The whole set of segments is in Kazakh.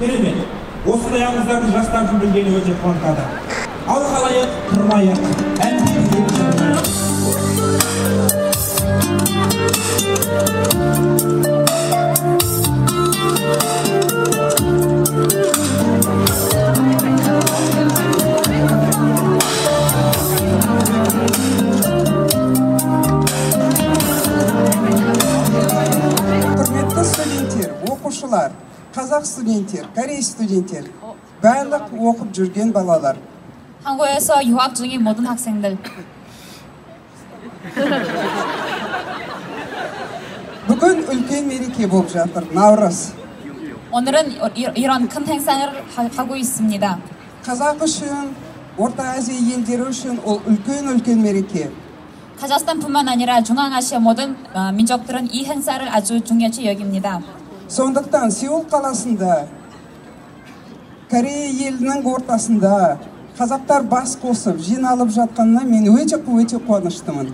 керемет. Осындай аңыздарды жастардың білгені өте қуантады. Ал қалайық, тұрмайық, Құрметті студенттер, оқушылар, қазақ студенттер, корей студенттер, барлық оқып жүрген балалар. 한국에서 유학 중인 모든 학생들. Бүгін үлкен мереке болып жатыр, Наурыз. 오늘은 이런 큰 행사를 하고 있습니다. Қазақ үшін, Орта Азия елдері үшін ол үлкен мереке. 카자흐스탄뿐만 아니라 중앙아시아 모든 민족들은 이 행사를 아주 중요시 여깁니다. Сондықтан Сеул қаласында, Корея елінің ортасында қазақтар бас қосып, жиналып жатқанына мен өте қуаныштымын.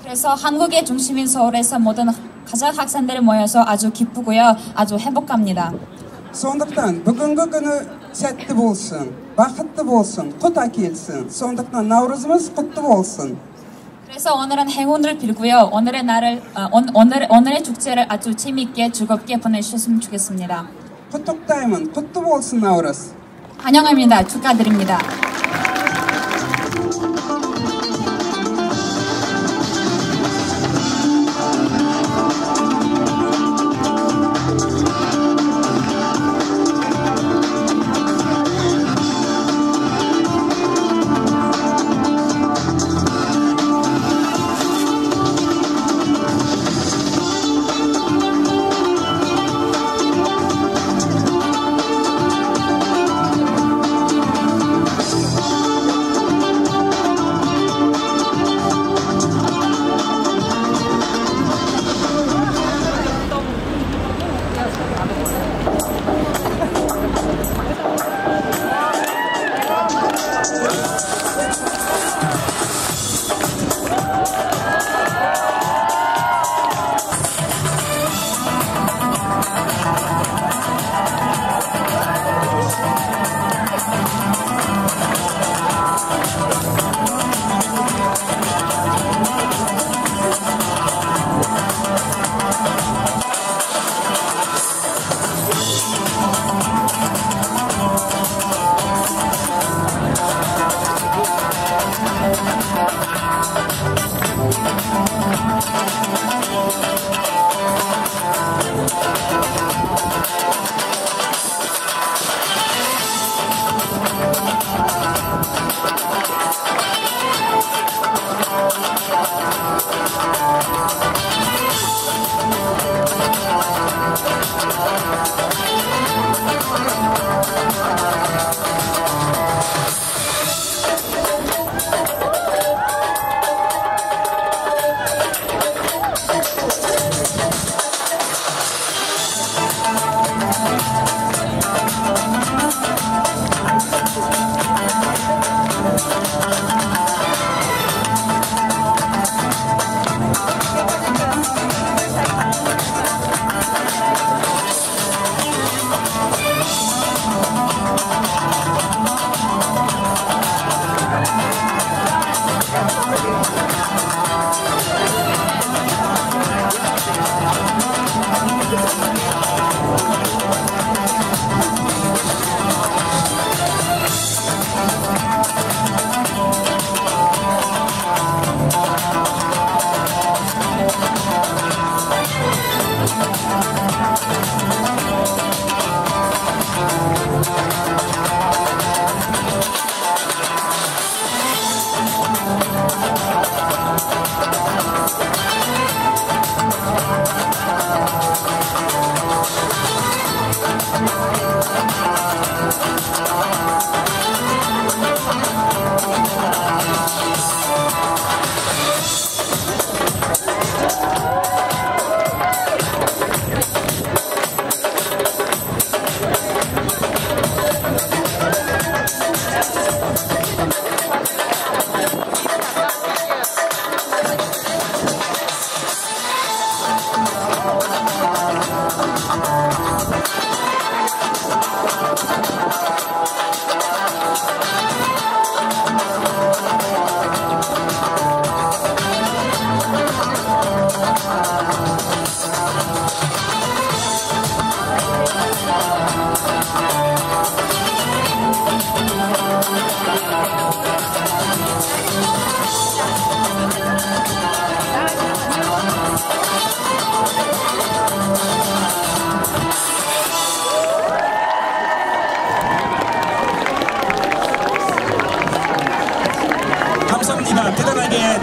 그래서 한국의 중심인 서울에서 모든 카자흐 학생들이 모여서 아주 기쁘고요, 아주 행복합니다. Сондықтан бүгінгі күні сәтті болсын, бақытты болсын, құт әкелсін. Сондықтан Наурызымыз құтты болсын. 그래서 오늘은 행운을 빌고요. 오늘의 축제를 아주 재미있게 즐겁게 보내주셨으면 좋겠습니다. құттықтаймын, құтты болсын Наурыз. 환영합니다. 축하드립니다.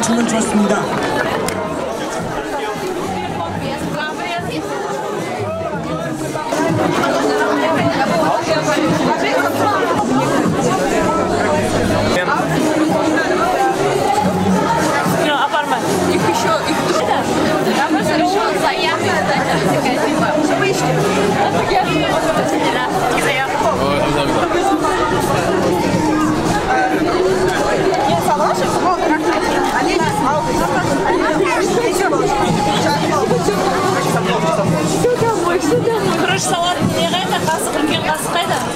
춤을 췄습니다. Короче, салат не это, касса, не касса, это.